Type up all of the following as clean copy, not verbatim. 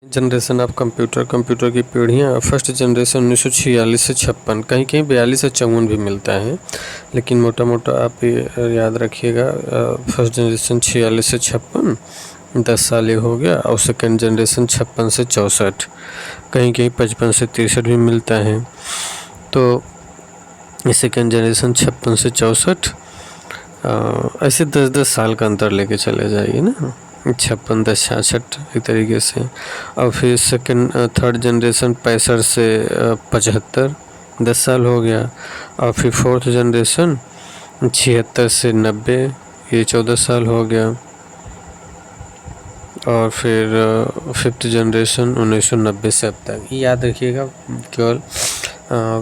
Generation of computer की पीढ़ियाँ first generation 1946 से 56, कहीं कहीं 42 से 54 भी मिलता है, लेकिन मोटा मोटा आप ये याद रखिएगा। फर्स्ट जनरेशन 46 से 56 10 साल ये हो गया, और सेकेंड जनरेशन 56 से 64, कहीं कहीं 55 से 63 भी मिलता है। तो सेकेंड जनरेशन 56 से 64 ऐसे 10-10 साल का अंतर लेके चले जाइए ना, 56 10 66 एक तरीके से। और फिर थर्ड जनरेशन 65 से 75 10 साल हो गया। और फिर फोर्थ जनरेशन 76 से 90, ये 14 साल हो गया। और फिर फिफ्थ जनरेशन 1990 से अब तक, ये याद रखिएगा केवल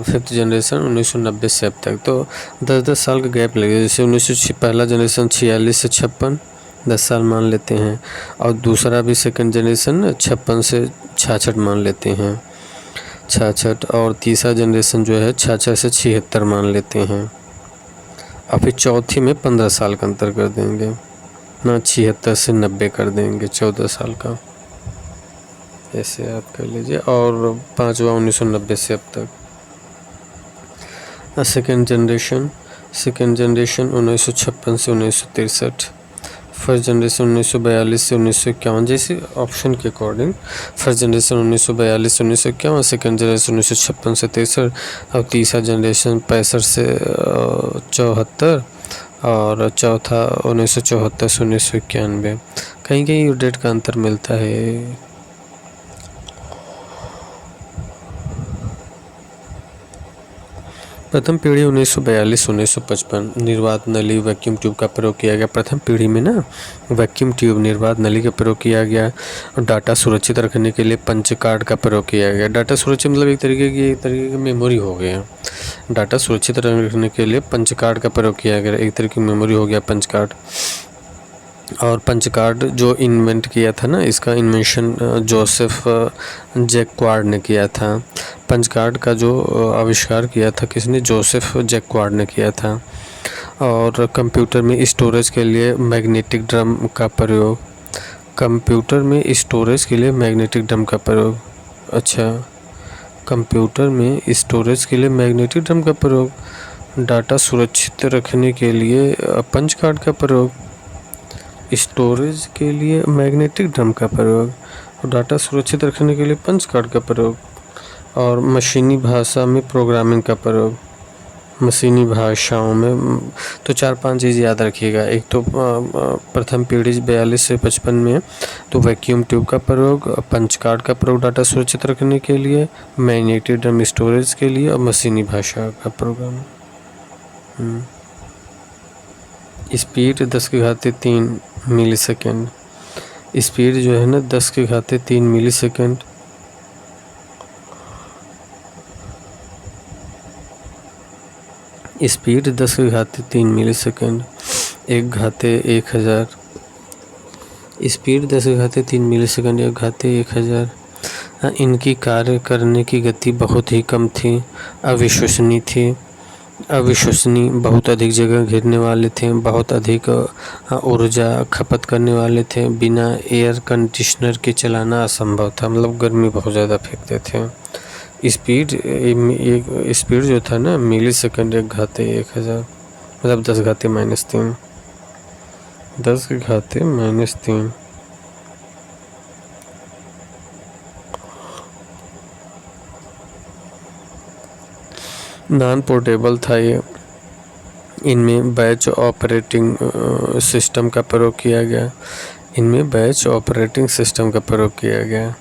फिफ्थ जनरेशन 1990 से अब तक। तो 10-10 साल का गैप लगेगा। जैसे पहला जनरेशन 46 से 56 10 साल मान लेते हैं, और दूसरा भी सेकंड जनरेशन 56 से 66 मान लेते हैं, 66। और तीसरा जनरेशन जो है 66 से 76 मान लेते हैं। और फिर चौथी में 15 साल का अंतर कर देंगे ना, 76 से 90 कर देंगे, 14 साल का, ऐसे याद कर लीजिए। और पाँचवा 1990 से अब तक। सेकेंड जनरेशन 1956 से 1963, फर्स्ट जनरेशन 1942 से 1951, जैसे ऑप्शन के अकॉर्डिंग। फर्स्ट जनरेशन 1942 से 1951, सेकेंड जनरेशन 1956 से 63, और तीसरा जनरेशन 65 से 74, और चौथा 1974 से 1991, कहीं कहीं डेट का अंतर मिलता है। प्रथम पीढ़ी 1942-1955, निर्वात नली वैक्यूम ट्यूब का प्रयोग किया गया। प्रथम पीढ़ी में ना वैक्यूम ट्यूब निर्वात नली का प्रयोग किया गया, और डाटा सुरक्षित रखने के लिए पंच कार्ड का प्रयोग किया गया। डाटा सुरक्षित मतलब एक तरीके की मेमोरी हो गया। डाटा सुरक्षित रखने के लिए पंच कार्ड का प्रयोग किया गया, एक तरीके की मेमोरी हो गया पंच कार्ड। और पंच कार्ड जो इन्वेंट किया था ना, इसका इन्वेंशन जोसेफ जैक्वार्ड ने किया था। पंच कार्ड का जो आविष्कार किया था किसने? जोसेफ जैक्वार्ड ने किया था। और कंप्यूटर में स्टोरेज के लिए मैग्नेटिक ड्रम का प्रयोग, कंप्यूटर में स्टोरेज के लिए मैग्नेटिक ड्रम का प्रयोग, अच्छा, कंप्यूटर में स्टोरेज के लिए मैग्नेटिक ड्रम का प्रयोग, डाटा सुरक्षित रखने के लिए पंच कार्ड का प्रयोग, स्टोरेज के लिए मैग्नेटिक ड्रम का प्रयोग, और डाटा सुरक्षित रखने के लिए पंच कार्ड का प्रयोग, और मशीनी भाषा में प्रोग्रामिंग का प्रयोग, मशीनी भाषाओं में। तो 4-5 चीज़ याद रखिएगा। एक तो प्रथम पीढ़ी 42 से 55 में तो वैक्यूम ट्यूब का प्रयोग, पंच कार्ड का प्रयोग डाटा सुरक्षित रखने के लिए, मैग्नेटिक ड्रम स्टोरेज के लिए, और मशीनी भाषा का प्रोग्राम। स्पीड 10⁻³ मिलीसेकेंड, स्पीड जो है ना 10⁻³ millisecond. Speed 10⁻³ millisecond, 1/1000। Speed 10⁻³ millisecond, 1/1000। इनकी कार्य करने की गति बहुत ही कम थी, अविश्वसनीय थी, बहुत अधिक जगह घेरने वाले थे, बहुत अधिक ऊर्जा खपत करने वाले थे, बिना एयर कंडीशनर के चलाना असंभव था, मतलब गर्मी बहुत ज़्यादा फेंकते थे। स्पीड जो था ना मिली सेकेंड 1/1000, मतलब 10⁻³ 10⁻³ नॉन पोर्टेबल था ये। इनमें बैच ऑपरेटिंग सिस्टम का प्रयोग किया गया, इनमें बैच ऑपरेटिंग सिस्टम का प्रयोग किया गया।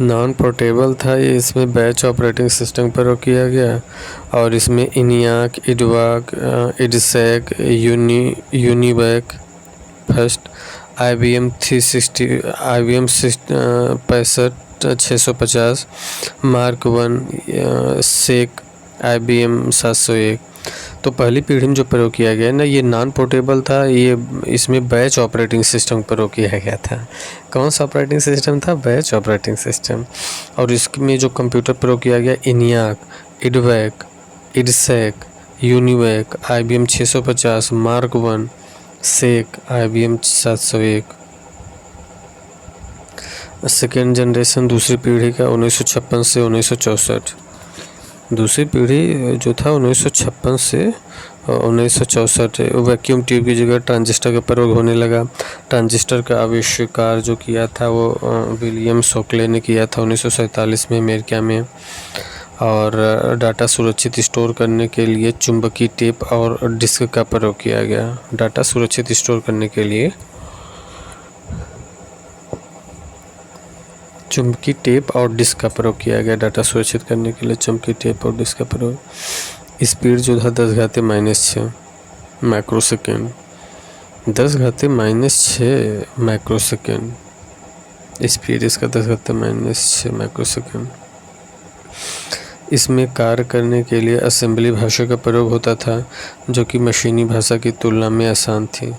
नॉन पोर्टेबल था ये, इसमें बैच ऑपरेटिंग सिस्टम का प्रयोग किया गया। और इसमें ENIAC, EDVAC, EDSAC, UNIVAC, first IBM 360, IBM 65 mark 1, सेक IBM 701। तो पहली पीढ़ी में जो प्रयोग किया गया ना ये नॉन पोर्टेबल था, ये इसमें बैच ऑपरेटिंग सिस्टम प्रयोग किया गया था। कौन सा ऑपरेटिंग सिस्टम था? Batch operating system. और इसमें जो कंप्यूटर प्रयोग किया गया ENIAC, EDVAC, EDSAC, UNIVAC, IBM 650, mark 1, सेक IBM 701। सेकेंड जनरेशन दूसरी पीढ़ी का 1956 से 1964। दूसरी पीढ़ी जो था 1956 से 1964। वैक्यूम ट्यूब की जगह ट्रांजिस्टर का प्रयोग होने लगा। ट्रांजिस्टर का आविष्कार जो किया था वो विलियम शोकले ने किया था 1947 में अमेरिका में। और डाटा सुरक्षित स्टोर करने के लिए चुंबकीय टेप और डिस्क का प्रयोग किया गया। डाटा सुरक्षित स्टोर करने के लिए चुंबकीय टेप और डिस्क का प्रयोग किया गया। डाटा सुरक्षित करने के लिए चुंबकीय टेप और डिस्क का प्रयोग। स्पीड जो था 10⁻⁻⁶ माइक्रोसेकेंड। 10⁻⁻⁶ माइक्रोसेकेंड स्पीड इसका 10⁻⁻⁶ माइक्रोसेकेंड। इसमें कार्य करने के लिए असेंबली भाषा का प्रयोग होता था जो कि मशीनी भाषा की तुलना में आसान थी।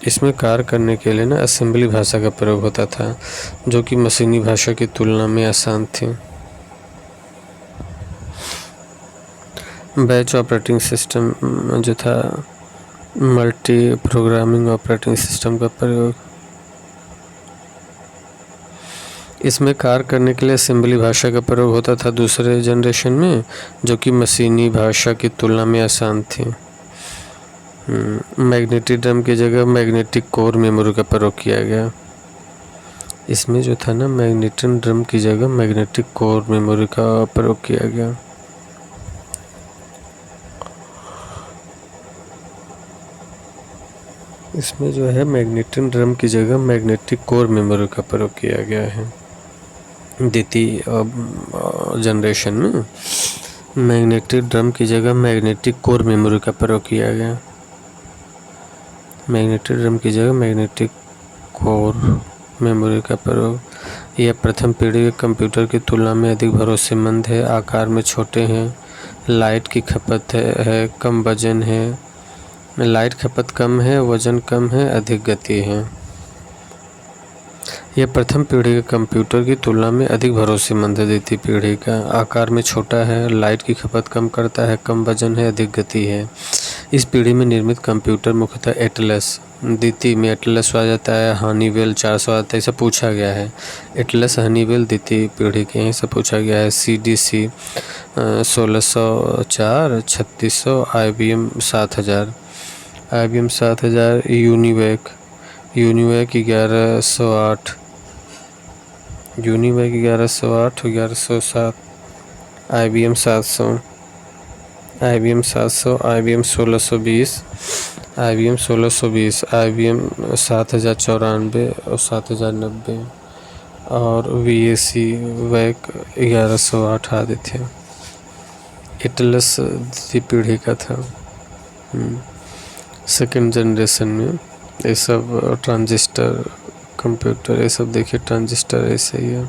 इसमें कार्य करने के लिए असेंबली भाषा का प्रयोग होता था जो कि मशीनी भाषा की तुलना में आसान थी। बैच ऑपरेटिंग सिस्टम जो था मल्टी प्रोग्रामिंग ऑपरेटिंग सिस्टम का प्रयोग। इसमें कार्य करने के लिए असेंबली भाषा का प्रयोग होता था दूसरे जनरेशन में जो कि मशीनी भाषा की तुलना में आसान थी। मैग्नेटिक ड्रम की जगह मैग्नेटिक कोर मेमोरी का प्रयोग किया गया। इसमें जो था मैग्नेटिक ड्रम की जगह मैग्नेटिक कोर मेमोरी का प्रयोग किया गया। इसमें जो है मैग्नेटिक ड्रम की जगह मैग्नेटिक कोर मेमोरी का प्रयोग किया गया है। द्वितीय जनरेशन में मैग्नेटिक ड्रम की जगह मैग्नेटिक कोर मेमोरी का प्रयोग किया गया। मैग्नेटिक ड्रम की जगह मैग्नेटिक कोर मेमोरी का प्रयोग। यह प्रथम पीढ़ी के कंप्यूटर की तुलना में अधिक भरोसेमंद है। आकार में छोटे हैं। लाइट की खपत है कम वजन है। लाइट खपत कम है, वजन कम है, अधिक गति है। यह प्रथम पीढ़ी के कंप्यूटर की तुलना में अधिक भरोसेमंद है। द्वितीय पीढ़ी का आकार में छोटा है, लाइट की खपत कम करता है, कम वजन है, अधिक गति है। इस पीढ़ी में निर्मित कंप्यूटर मुख्यतः एटलस, द्वितीय में एटलस आ जाता है, हनीवेल 400 आता है, ऐसा पूछा गया है। एटलस हनीवेल द्वितीय पीढ़ी के हैं, सब पूछा गया है। CDC 1604, 3600, IBM 7000, IBM 7000, UNIVAC 1108, UNIVAC 1108, 1107, IBM 700, IBM 700, IBM 1620, IBM 1620, IBM 7094 और 7090 और VAC वैक 1108 आदि थे। एटलस द्वितीय पीढ़ी का था। सेकेंड जनरेशन में ये सब ट्रांजिस्टर कंप्यूटर, ये सब देखिए ट्रांजिस्टर ऐसे ही है।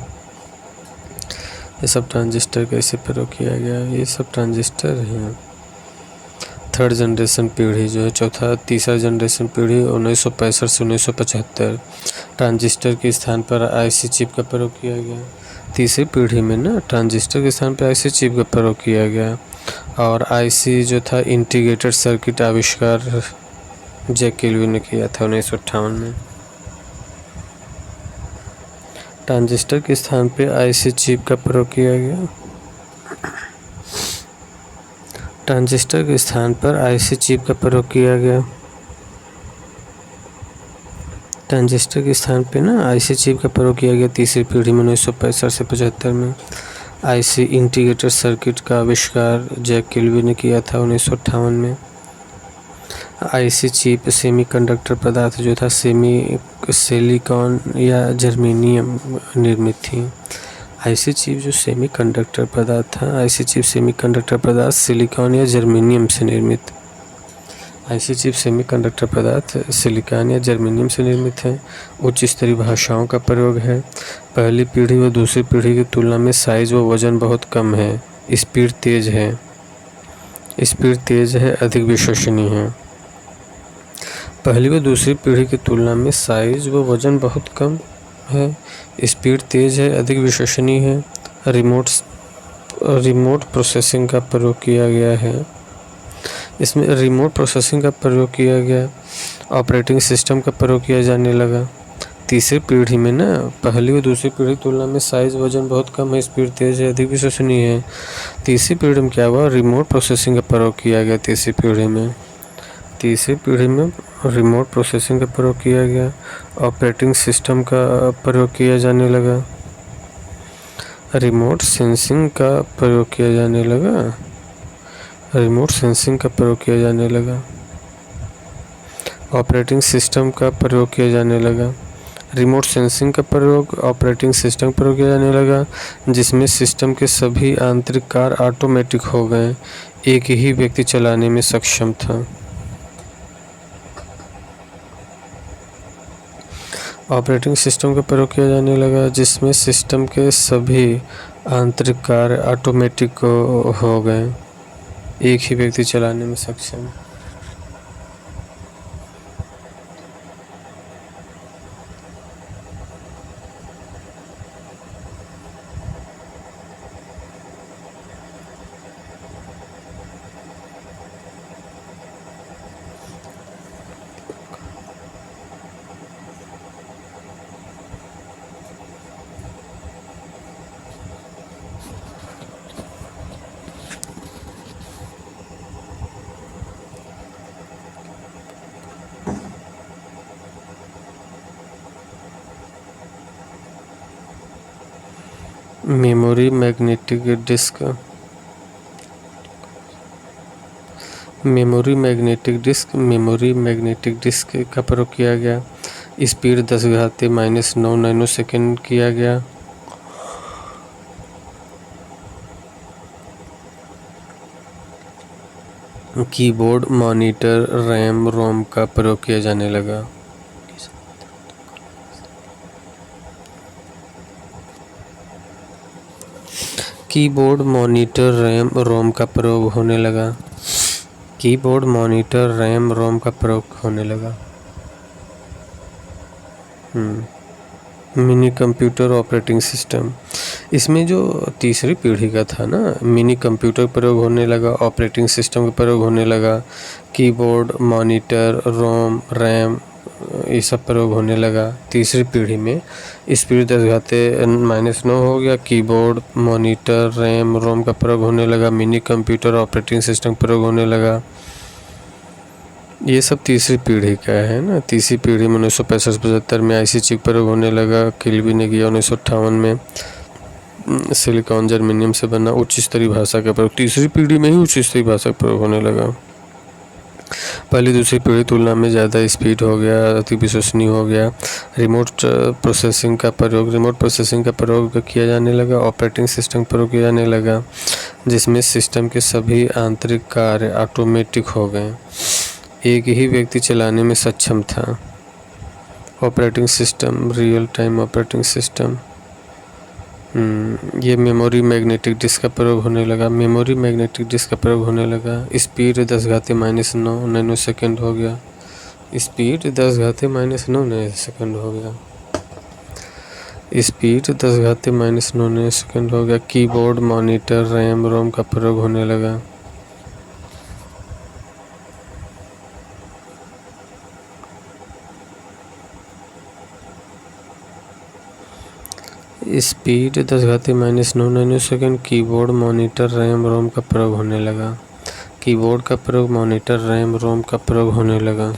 ये सब ट्रांजिस्टर कैसे प्रयोग किया गया, ये सब ट्रांजिस्टर हैं। थर्ड जनरेशन पीढ़ी जो है तीसरा जनरेशन पीढ़ी 1965 से 1975। ट्रांजिस्टर के स्थान पर IC चिप का प्रयोग किया गया। तीसरी पीढ़ी में ट्रांजिस्टर के स्थान पर IC चिप का प्रयोग किया गया। और IC जो था इंटीग्रेटेड सर्किट आविष्कार जैक केल्विन ने किया था 1958 में। ट्रांजिस्टर के स्थान पे IC चिप का प्रयोग किया गया। ट्रांजिस्टर के स्थान पर IC चिप का प्रयोग किया गया। ट्रांजिस्टर के स्थान पे IC चिप का प्रयोग किया गया तीसरी पीढ़ी में 1965 से 75 में। IC इंटीग्रेटेड सर्किट का आविष्कार जैक केल्विन ने किया था 1958 में। IC चिप सेमीकंडक्टर पदार्थ जो था सिलिकॉन या जर्मेनियम निर्मित थी। IC चिप जो सेमीकंडक्टर पदार्थ था, IC चिप सेमीकंडक्टर पदार्थ सिलिकॉन या जर्मेनियम से निर्मित। IC चिप सेमीकंडक्टर पदार्थ सिलिकॉन या जर्मेनियम से निर्मित है। उच्च स्तरीय भाषाओं का प्रयोग है। पहली पीढ़ी व दूसरी पीढ़ी की तुलना में साइज व वजन बहुत कम है। स्पीड तेज है, अधिक विश्वसनीय है। पहली व दूसरी पीढ़ी की तुलना में साइज व वजन बहुत कम है। स्पीड तेज है, अधिक विश्वसनीय है। रिमोट प्रोसेसिंग का प्रयोग किया गया है। इसमें रिमोट प्रोसेसिंग का प्रयोग किया गया, ऑपरेटिंग सिस्टम का प्रयोग किया जाने लगा। तीसरी पीढ़ी में ना पहली और दूसरी पीढ़ी की तुलना में साइज़ वजन बहुत कम है, स्पीड तेज़ है, अधिक विश्वसनीय है। तीसरी पीढ़ी में क्या हुआ, रिमोट प्रोसेसिंग का प्रयोग किया गया। तीसरी पीढ़ी में रिमोट प्रोसेसिंग का प्रयोग किया गया, ऑपरेटिंग सिस्टम का प्रयोग किया जाने लगा, रिमोट सेंसिंग का प्रयोग किया जाने लगा, रिमोट सेंसिंग का प्रयोग किया जाने लगा, ऑपरेटिंग सिस्टम का प्रयोग किया जाने लगा। रिमोट सेंसिंग का प्रयोग ऑपरेटिंग सिस्टम का प्रयोग किया जाने लगा, जिसमें सिस्टम के सभी आंतरिक कार्य ऑटोमेटिक हो गए, एक ही व्यक्ति चलाने में सक्षम था। ऑपरेटिंग सिस्टम का प्रयोग किया जाने लगा, जिसमें सिस्टम के सभी आंतरिक कार्य ऑटोमेटिक हो गए, एक ही व्यक्ति चलाने में सक्षम। Memory magnetic disk, memory magnetic disk का प्रयोग किया गया। स्पीड 10⁻⁻⁹ नैनोसेकंड किया गया। कीबोर्ड, मॉनिटर, रैम, रोम का प्रयोग किया जाने लगा। कीबोर्ड, मॉनिटर, रैम, रोम का प्रयोग होने लगा। कीबोर्ड, मॉनिटर, रैम, रोम का प्रयोग होने लगा। मिनी कंप्यूटर ऑपरेटिंग सिस्टम, इसमें जो तीसरी पीढ़ी का था ना, मिनी कंप्यूटर प्रयोग होने लगा, ऑपरेटिंग सिस्टम का प्रयोग होने लगा, कीबोर्ड, मॉनिटर, रोम, रैम, ये सब प्रयोग होने लगा। तीसरी पीढ़ी में स्पीड 10⁻⁻⁹ हो गया, कीबोर्ड, मॉनिटर, रैम, रोम का प्रयोग होने लगा, मिनी कंप्यूटर ऑपरेटिंग सिस्टम प्रयोग होने लगा। ये सब तीसरी पीढ़ी का है ना। तीसरी पीढ़ी में 1965-75 में आईसी चिप प्रयोग होने लगा। किल्बी ने किया 1958 में सिलिकॉन जर्मेनियम से बना उच्च स्तरीय भाषा का प्रयोग। तीसरी पीढ़ी में ही उच्च स्तरीय भाषा का प्रयोग होने लगा। पहली दूसरी पीढ़ी तुलना में ज़्यादा स्पीड हो गया, अति विश्वसनीय हो गया। रिमोट प्रोसेसिंग का प्रयोग किया जाने लगा। ऑपरेटिंग सिस्टम प्रयोग किया जाने लगा, जिसमें सिस्टम के सभी आंतरिक कार्य ऑटोमेटिक हो गए, एक ही व्यक्ति चलाने में सक्षम था। Operating system, real time operating system. ये मेमोरी मैग्नेटिक डिस्क का प्रयोग होने लगा। मेमोरी मैग्नेटिक डिस्क का प्रयोग होने लगा। स्पीड 10⁻⁹ नैनोसेकंड हो गया। स्पीड 10⁻⁹ नैनोसेकंड हो गया। स्पीड 10⁻⁹ नैनोसेकंड हो गया। कीबोर्ड, मॉनिटर, रैम, रोम का प्रयोग होने लगा। Speed 10⁻⁹ nanosecond. Keyboard, monitor, RAM, ROM का प्रयोग होने लगा। कीबोर्ड का प्रयोग, मॉनिटर, रैम, रोम का प्रयोग होने लगा।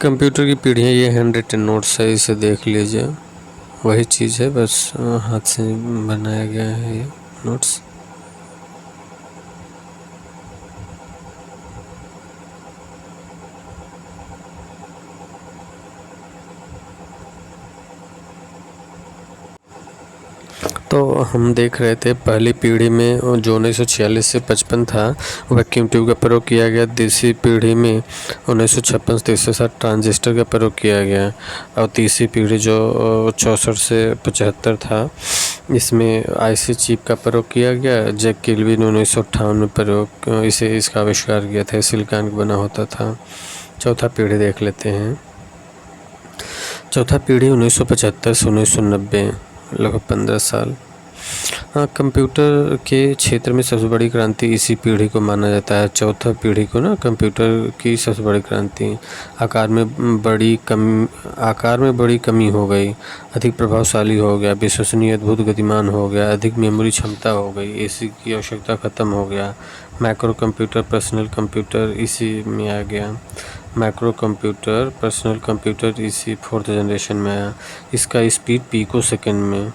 कंप्यूटर की पीढ़ियाँ, ये हैंड रिटन नोट्स है, इसे देख लीजिए। वही चीज़ है, बस हाथ से बनाया गया है ये नोट्स। तो हम देख रहे थे पहली पीढ़ी में जो 1946 से 55 था, वैक्यूम ट्यूब का प्रयोग किया गया। दूसरी पीढ़ी में 1956 से 63 ट्रांजिस्टर का प्रयोग किया गया। और तीसरी पीढ़ी जो 64 से 75 था, इसमें आईसी चिप का प्रयोग किया गया। जैक किल्बी ने 1958 में इसका आविष्कार किया था, सिलिकॉन का बना होता था। चौथा पीढ़ी देख लेते हैं। चौथा पीढ़ी 1975 से 1990, लगभग 15 साल। हाँ, कंप्यूटर के क्षेत्र में सबसे बड़ी क्रांति इसी पीढ़ी को माना जाता है, चौथा पीढ़ी को ना कंप्यूटर की सबसे बड़ी क्रांति। आकार में बड़ी कमी हो गई, अधिक प्रभावशाली हो गया, विश्वसनीय, अद्भुत, गतिमान हो गया, अधिक मेमोरी क्षमता हो गई, एसी की आवश्यकता ख़त्म हो गया। मैक्रो कंप्यूटर, पर्सनल कंप्यूटर इसी में आ गया। मैक्रो कंप्यूटर, पर्सनल कंप्यूटर इसी 4th जनरेशन में आया। इसका स्पीड पिको सेकंड में,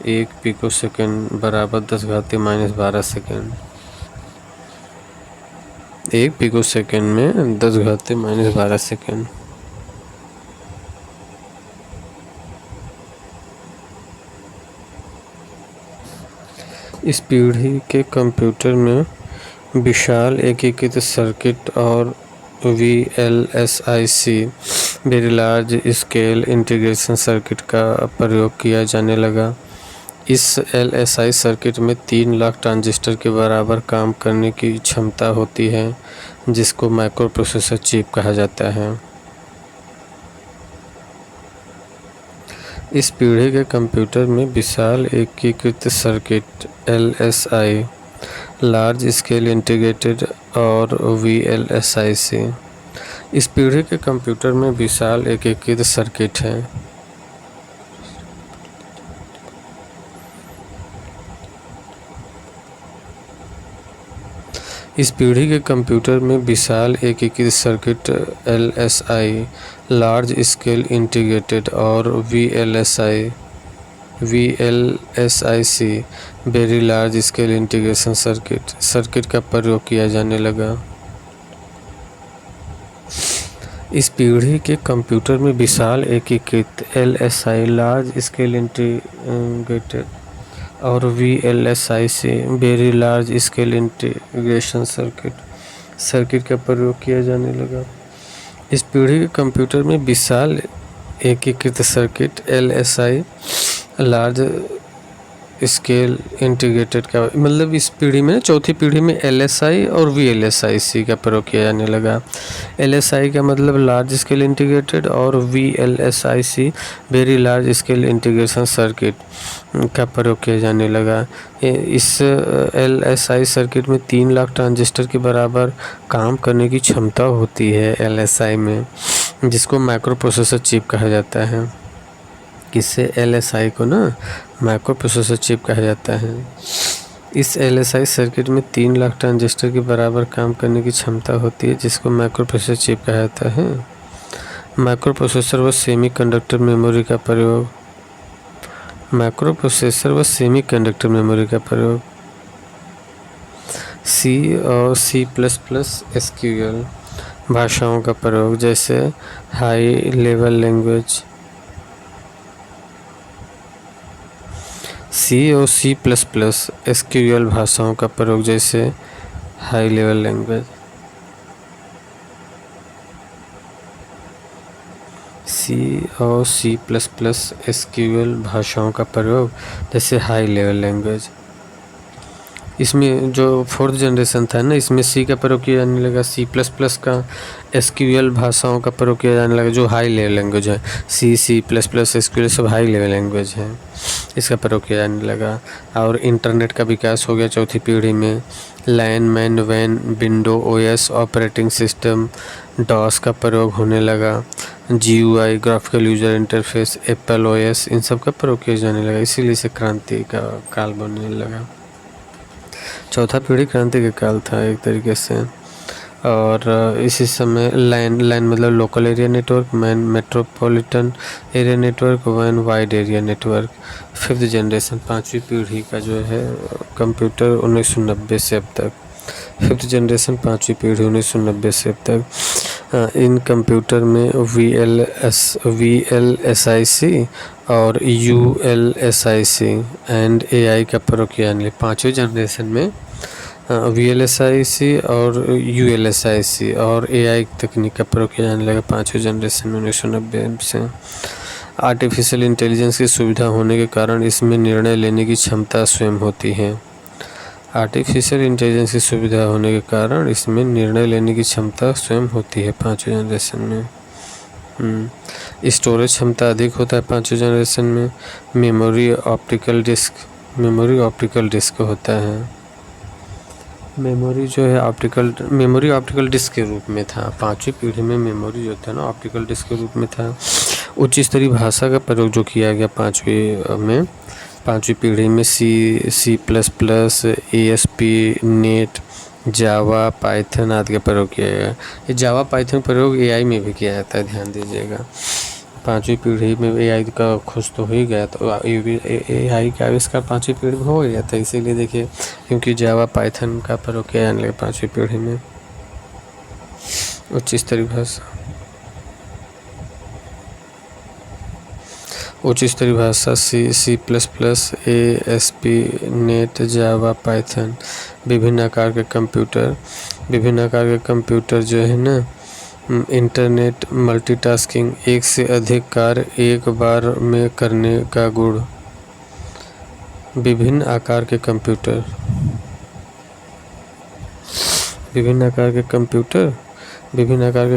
1 पिको सेकंड बराबर 10⁻⁻12 सेकंड। 1 पिको सेकंड में 10⁻⁻12 सेकंड। इस पीढ़ी के कंप्यूटर में विशाल एकीकृत सर्किट और VLSIC very large scale integration circuit का प्रयोग किया जाने लगा। इस LSI सर्किट में 3 लाख ट्रांजिस्टर के बराबर काम करने की क्षमता होती है, जिसको माइक्रो प्रोसेसर चिप कहा जाता है। इस पीढ़ी के कंप्यूटर में विशाल एकीकृत circuit LSI, large scale integrated और VLSIC। इस पीढ़ी के कंप्यूटर में विशाल एकीकृत सर्किट है। इस पीढ़ी के कंप्यूटर में विशाल एकीकृत circuit LSI, large scale integrated और VLSIC very large scale integration circuit का प्रयोग किया जाने लगा। इस पीढ़ी के कंप्यूटर में विशाल एकीकृत LSI, लार्ज स्केल इंटीग्रेटेड और VLSIC very large scale integration circuit का प्रयोग किया जाने लगा। इस पीढ़ी के कंप्यूटर में विशाल एकीकृत circuit LSI, large scale integrated का मतलब इस पीढ़ी में, चौथी पीढ़ी में LSI और VLSIC का प्रयोग किया जाने लगा। LSI का मतलब लार्ज स्केल इंटीग्रेटेड और VLSIC very large scale integration circuit का प्रयोग किया जाने लगा। इस LSI सर्किट में 3 लाख ट्रांजिस्टर के बराबर काम करने की क्षमता होती है LSI में, जिसको माइक्रो प्रोसेसर चिप कहा जाता है। किससे? LSI को ना माइक्रो प्रोसेसर चिप कहा जाता है। इस LSI सर्किट में 3 लाख ट्रांजिस्टर के बराबर काम करने की क्षमता होती है, जिसको माइक्रो प्रोसेसर चिप कहा जाता है। माइक्रो प्रोसेसर व सेमीकंडक्टर मेमोरी का प्रयोग। माइक्रो प्रोसेसर व सेमीकंडक्टर मेमोरी का प्रयोग। C और C++ SQL भाषाओं का प्रयोग, जैसे हाई लेवल लैंग्वेज। C और C++ SQL भाषाओं का प्रयोग, जैसे हाई लेवल लैंग्वेज। C और C++ SQL भाषाओं का प्रयोग, जैसे हाई लेवल लैंग्वेज। इसमें जो 4th जनरेशन था ना, इसमें C का प्रयोग किया जाने लगा, C++ का SQL भाषाओं का प्रयोग किया जाने लगा, जो हाई लेवल लैंग्वेज है। C++ SQL सब हाई लेवल लैंग्वेज है, इसका प्रयोग किया जाने लगा। और इंटरनेट का विकास हो गया चौथी पीढ़ी में। लैन, मैन, वैन, window OS operating system, DOS का प्रयोग होने लगा। GUI graphical user interface, Apple OS इन सब का प्रयोग किया जाने लगा, इसीलिए इसे क्रांति का काल बनने लगा। चौथा पीढ़ी क्रांति का काल था एक तरीके से। और इसी समय लैन मतलब local area network, MAN metropolitan area network, वैन wide area network. 5th generation, 5वीं पीढ़ी का जो है कंप्यूटर 1990 से अब तक। 5th जनरेशन, 5वीं पीढ़ी 1990 से अब तक। इन कंप्यूटर में VLSIC और ULSIC एंड AI का प्रयोग किया जाने लगा। 5वीं जनरेशन में VLSIC और ULSIC और AI तकनीक का प्रयोग किया जाने लगा 5वीं जनरेशन में 1990 से। आर्टिफिशियल इंटेलिजेंस की सुविधा होने के कारण इसमें निर्णय लेने की क्षमता स्वयं होती है। आर्टिफिशियल इंटेलिजेंस की सुविधा होने के कारण इसमें निर्णय लेने की क्षमता स्वयं होती है 5वीं जनरेशन में। स्टोरेज क्षमता अधिक होता है 5वीं जनरेशन में। मेमोरी ऑप्टिकल डिस्क होता है। मेमोरी ऑप्टिकल डिस्क के रूप में था। 5वीं पीढ़ी में मेमोरी जो था ना ऑप्टिकल डिस्क के रूप में था। उच्च स्तरीय भाषा का प्रयोग जो किया गया 5वीं पीढ़ी में C++, ASP, नेट, जावा, पाइथन आदि का प्रयोग किया गया। ये जावा पाइथन प्रयोग AI में भी किया जाता है, ध्यान दीजिएगा। 5वीं पीढ़ी में AI का खोज तो हो ही गया, तो AI का आविष्कार 5वीं पीढ़ी में हो गया था। इसीलिए देखिए, क्योंकि जावा पाइथन का प्रयोग किया जाने लगा 5वीं पीढ़ी में। उच्च स्तरीय भाषा C++, ASP, नेट, जावा, पाइथन। विभिन्न आकार के कंप्यूटर जो है ना, इंटरनेट, मल्टीटास्किंग, एक से अधिक कार्य एक बार में करने का गुण। विभिन्न आकार के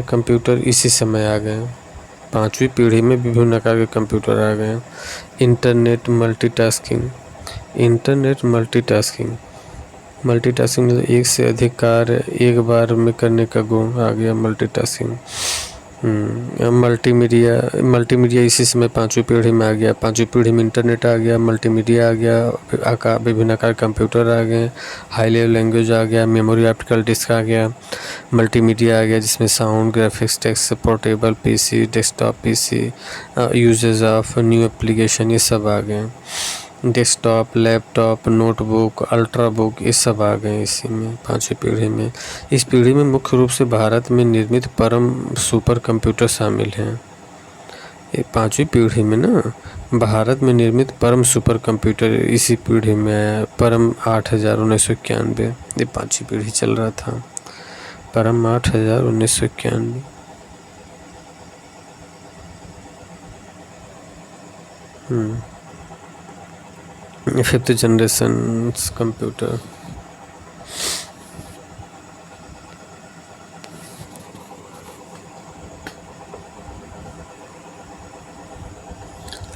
कंप्यूटर इसी समय आ गए। 5वीं पीढ़ी में विभिन्न आकार के कंप्यूटर आ गए। इंटरनेट मल्टीटास्किंग मतलब एक से अधिक कार्य एक बार में करने का गुण आ गया, मल्टीटास्किंग। मल्टीमीडिया इसी समय 5वीं पीढ़ी में आ गया। 5वीं पीढ़ी में इंटरनेट आ गया, मल्टीमीडिया आ गया, विभिन्न आकार कंप्यूटर आ गए, हाई लेवल लैंग्वेज आ गया, मेमोरी ऑप्टिकल डिस्क आ गया, मल्टीमीडिया आ गया जिसमें sound, graphics, text, portable PC, desktop PC, uses of new application, ये सब आ गए। डेस्कटॉप, लैपटॉप, नोटबुक, अल्ट्राबुक, ये सब आ गए इसी में 5वीं पीढ़ी में। इस पीढ़ी में मुख्य रूप से भारत में निर्मित परम सुपर कंप्यूटर शामिल हैं। ये 5वीं पीढ़ी में ना भारत में निर्मित परम सुपर कंप्यूटर इसी पीढ़ी में आया। परम 8000 1991, ये 5वीं पीढ़ी चल रहा था। परम 8000 1991। Fifth generation computer.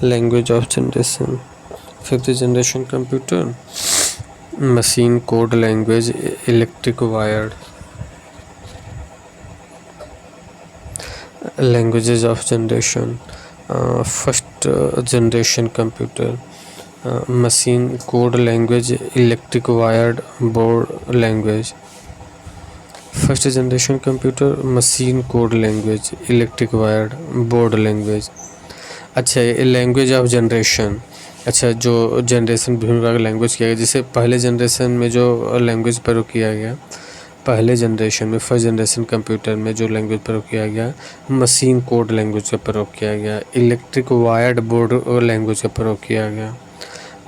Language of generation. Fifth generation computer, machine code language, electric wired. Languages of generation. First generation computer, machine code language, electric wired board language. First generation computer, machine code language, electric wired board language. अच्छा, ये language of generation. अच्छा, जो generation विभिन्न प्रकार का language किया गया, जैसे पहले जनरेशन में जो लैंग्वेज प्रयोग किया गया, पहले जनरेशन में फर्स्ट जनरेशन कंप्यूटर में जो लैंग्वेज प्रयोग किया गया, मशीन कोड लैंग्वेज का प्रयोग किया गया, इलेक्ट्रिक वायर्ड बोर्ड लैंग्वेज का प्रयोग किया गया।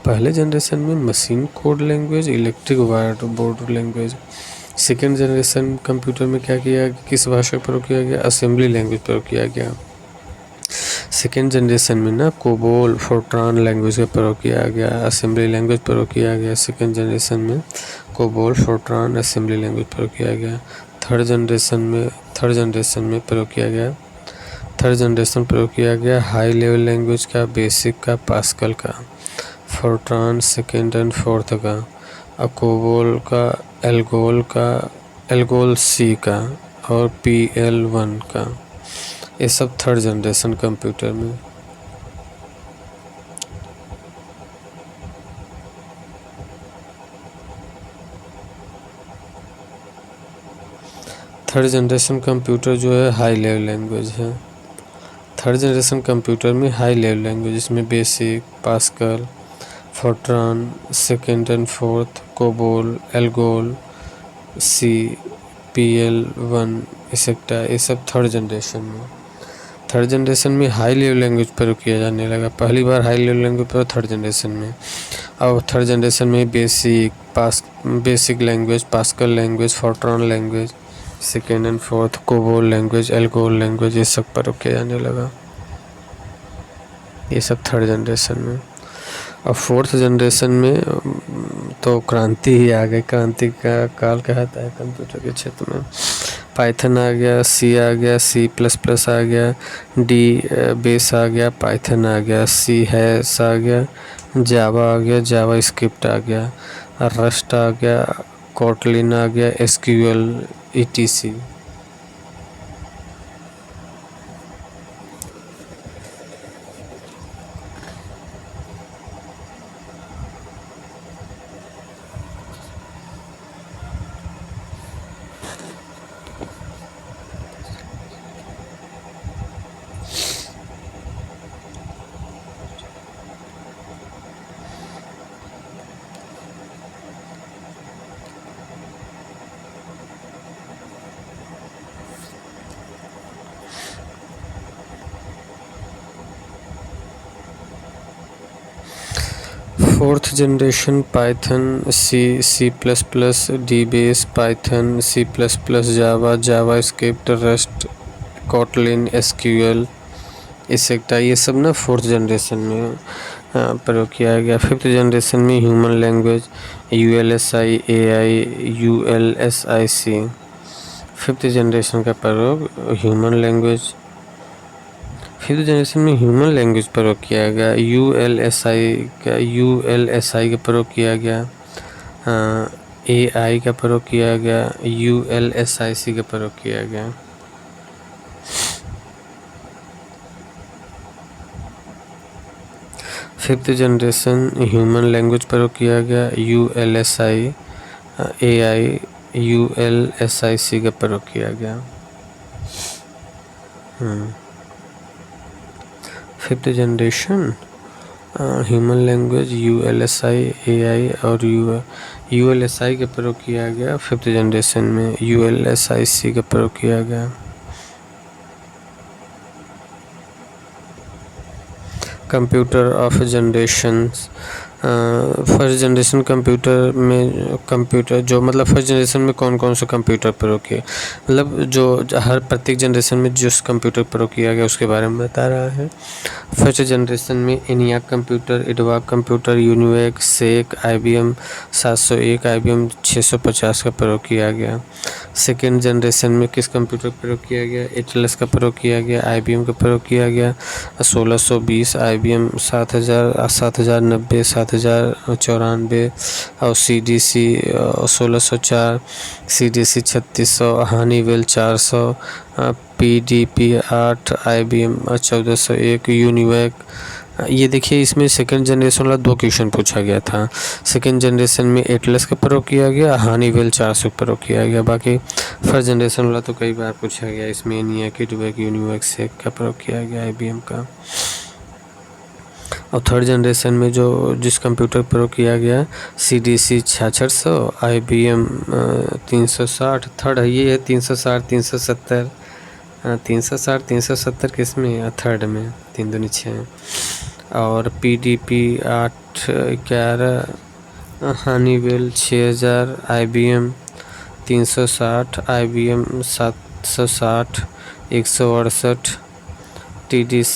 पहले जनरेशन में machine code language, electric wired board language. Second generation computer में क्या किया, किस भाषा का प्रयोग किया गया, असेंबली लैंग्वेज प्रयोग किया गया। सेकेंड जनरेशन में ना कोबोल फोर्ट्रान लैंग्वेज का प्रयोग किया गया, असेंबली लैंग्वेज प्रयोग किया गया। सेकेंड जनरेशन में कोबोल फोर्ट्रान असेंबली लैंग्वेज प्रयोग किया गया। थर्ड जनरेशन में प्रयोग किया गया। थर्ड जनरेशन प्रयोग किया गया हाई लेवल लैंग्वेज का, बेसिक का, पास्कल का। फोर्ट्रान सेकेंड एंड फोर्थ का, कोबोल का, एल्गोल C का और PL1 का। ये सब थर्ड जनरेशन कंप्यूटर में। थर्ड जनरेशन कंप्यूटर जो है हाई लेवल लैंग्वेज है। थर्ड जनरेशन कंप्यूटर में हाई लेवल लैंग्वेज, इसमें basic, pascal, Fortran second and fourth, COBOL, ALGOL C, PL1 etcetera, ये सब थर्ड जनरेशन में। थर्ड जनरेशन में हाई लेवल लैंग्वेज प्रयोग किया जाने लगा। पहली बार हाई लेवल लैंग्वेज प्रयोग थर्ड जनरेशन में। अब थर्ड जनरेशन में basic language, pascal language, Fortran language, second and fourth, COBOL language, ALGOL language, ये सब प्रयोग किया जाने लगा। ये सब थर्ड जनरेशन में। और फोर्थ जनरेशन में तो क्रांति ही आ गई। क्रांति का काल कहता है कंप्यूटर के क्षेत्र में। पाइथन आ गया, सी आ गया, C++ आ गया, डी बेस आ गया, पाइथन आ गया, सी हैश आ गया, जावा आ गया, जावा स्क्रिप्ट आ गया, रस्ट आ गया, कोटलिन आ गया, SQL etc। Fourth generation Python, C++, dBase, Python, C++, Java, JavaScript, Rust, Kotlin, SQL etcetera, ये सब ना फोर्थ जनरेशन में प्रयोग किया गया। फिफ्थ जनरेशन में human language, ULSI, AI, ULSIC। Fifth generation का प्रयोग ह्यूमन लैंग्वेज, फिफ्थ जनरेशन में ह्यूमन लैंग्वेज प्रयोग किया गया। ULSI का प्रयोग किया गया, AI का प्रयोग किया गया, ULSIC का प्रयोग किया गया। फिफ्थ जनरेशन ह्यूमन लैंग्वेज प्रयोग किया गया, ULSI, AI, ULSIC का प्रयोग किया गया। Fifth generation human language, ULSI, AI और ULSI का प्रयोग किया गया। फिफ्थ जनरेशन में ULSIC का प्रयोग किया गया। Computer of generations, first generation computer में कंप्यूटर जो मतलब फर्स्ट जनरेशन में कौन कौन से कंप्यूटर प्रयोग किए, मतलब जो हर प्रत्येक जनरेशन में जिस कंप्यूटर प्रयोग किया गया उसके बारे में बता रहा है। फर्स्ट जनरेशन में ENIAC computer, EDVAC computer, UNIVAC, SEC, IBM 701, IBM 650 का प्रयोग किया गया। सेकेंड जनरेशन में किस कंप्यूटर का प्रयोग किया गया, ATLAS का प्रयोग किया गया, IBM का प्रयोग किया गया, 1620, IBM 7090, 7094 और CDC 1604, CDC 3600, Honeywell 400, PDP 8, IBM 1401, UNIVAC। ये देखिए इसमें सेकेंड जनरेशन वाला 2 क्वेश्चन पूछा गया था। सेकेंड जनरेशन में एटलस का प्रयोग किया गया, हनीवेल 400 का प्रयोग किया गया। बाकी फर्स्ट जनरेशन वाला तो कई बार पूछा गया, इसमें ENIAC, EDVAC, UNIVAC, SEC का प्रयोग किया गया, IBM का। और थर्ड जनरेशन में जो जिस कंप्यूटर प्रयोग किया गया, CDC 6600, IBM 360, थर्ड है ये है 360, 370, 360, 370 किस में है, थर्ड में, 3 दूनी 6। और PDP 811, Honeywell 6000, IBM 360, IBM 760, 168, TDC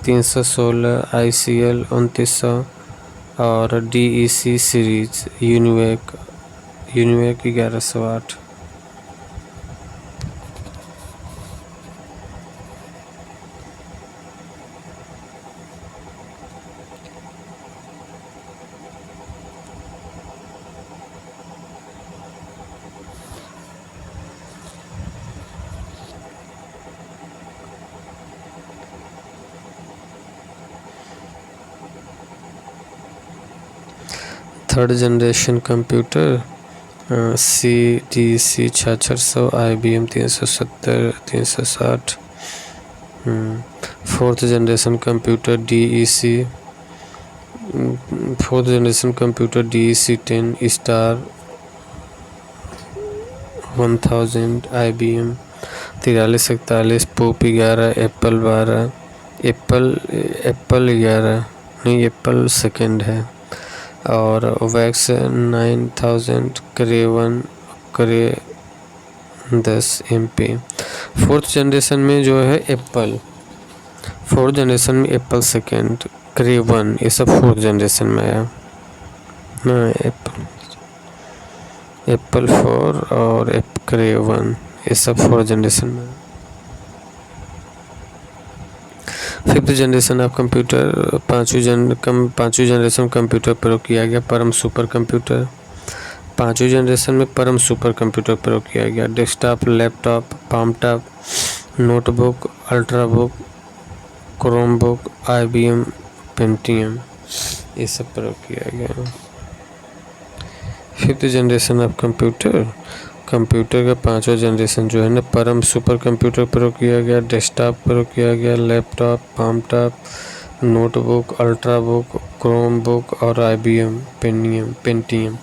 316, ICL 2900 और DEC series, UNIVAC 1108। Third generation computer CDC 6600, IBM 370, 360। Fourth generation computer DEC, fourth generation computer DEC 10 star 1000, IBM 4341, pope 11, Apple 12, Apple 11 नहीं, एप्पल सेकेंड है, और वैक्स 9000, करे 10 MP। Fourth generation में जो है Apple, fourth generation में Apple second, करे 1, ये सब फोर्थ जनरेशन में आया ना, एप्पल 4 और करे 1 ये सब 4th जनरेशन में। 5th जनरेशन ऑफ कंप्यूटर, पाँचवीं जनरेशन कंप्यूटर प्रयोग किया गया। परम सुपर कंप्यूटर, 5वीं जनरेशन में परम सुपर कंप्यूटर प्रयोग किया गया। Desktop, laptop, palmtop, notebook, ultrabook, Chromebook, IBM Pentium, ये सब प्रयोग किया गया। 5th generation of computer, computer का 5वां जनरेशन जो है ना, परम सुपर कंप्यूटर प्रयोग किया गया। डेस्कटॉप प्रयोग किया गया, laptop, palmtop, notebook, ultrabook, Chromebook और IBM पेंटियम,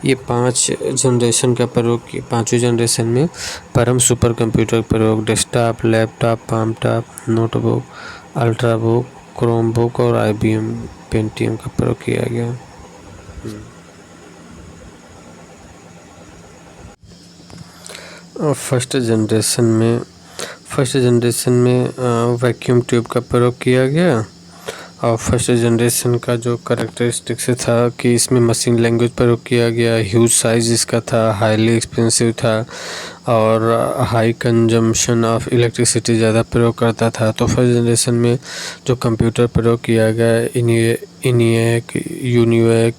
ये 5 जनरेशन का प्रयोग किया। 5वीं जनरेशन में परम सुपर कंप्यूटर प्रयोग desktop, laptop, palmtop, notebook, ultrabook, Chromebook और IBM पेंटियम का प्रयोग किया गया। फर्स्ट जनरेशन में वैक्यूम ट्यूब का प्रयोग किया गया। और फर्स्ट जनरेशन का जो करैक्टरिस्टिक्स था कि इसमें मशीन लैंग्वेज प्रयोग किया गया, ह्यूज साइज इसका था, हाईली एक्सपेंसिव था और हाई कंजम्पशन ऑफ इलेक्ट्रिसिटी ज़्यादा प्रयोग करता था। तो फर्स्ट जनरेशन में जो कंप्यूटर प्रयोग किया गया, ENIAC, UNIVAC,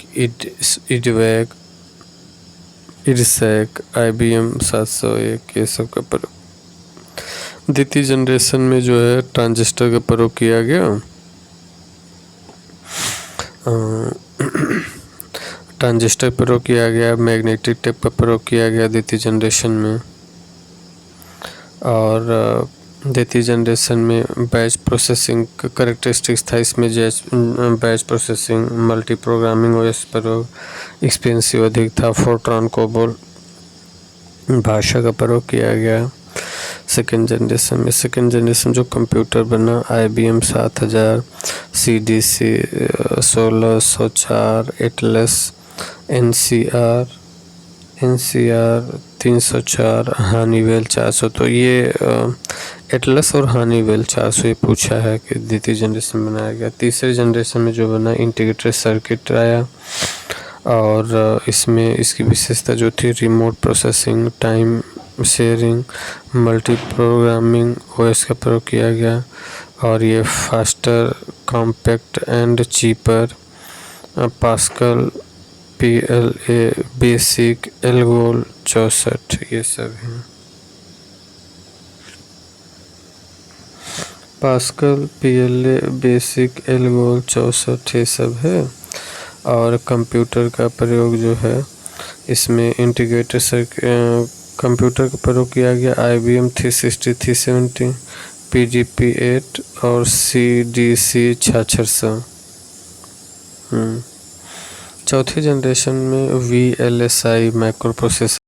IDVAC, IRSAC, IBM 701, ये सब का प्रयोग। द्वितीय जनरेशन में जो है ट्रांजिस्टर का प्रयोग किया गया। ट्रांजिस्टर प्रयोग किया गया, मैग्नेटिक टेप का प्रयोग किया गया द्वितीय जनरेशन में। और द्वितीय जनरेशन में बैच प्रोसेसिंग का करेक्टरिस्टिक्स था, इसमें batch processing, multi programming OS प्रयोग, एक्सपेंसिव अधिक था, फोर्ट्रॉन कोबोल भाषा का प्रयोग किया गया। सेकेंड जनरेशन जो कंप्यूटर बना, IBM 7000, CDC 1604, Atlas, NCR 304, Honeywell 400। तो ये एटलस और हनीवेल 400 ये पूछा है कि द्वितीय जनरेशन में बनाया गया। तीसरे जनरेशन में जो बना, इंटीग्रेटेड सर्किट आया और इसमें इसकी विशेषता जो थी, remote processing, time sharing, multi programming OS का प्रयोग किया गया। और ये faster, compact and cheaper, pascal, PLA basic, ALGOL 64, ये सब हैं। पास्कल, PLA बेसिक, एल्गोल 64 ये सब है। और कंप्यूटर का प्रयोग जो है, इसमें इंटीग्रेटेड सर्किट कंप्यूटर का प्रयोग किया गया, IBM 360, 370, PDP 8 और CDC 6600। चौथी जनरेशन में VLSI माइक्रो प्रोसेसर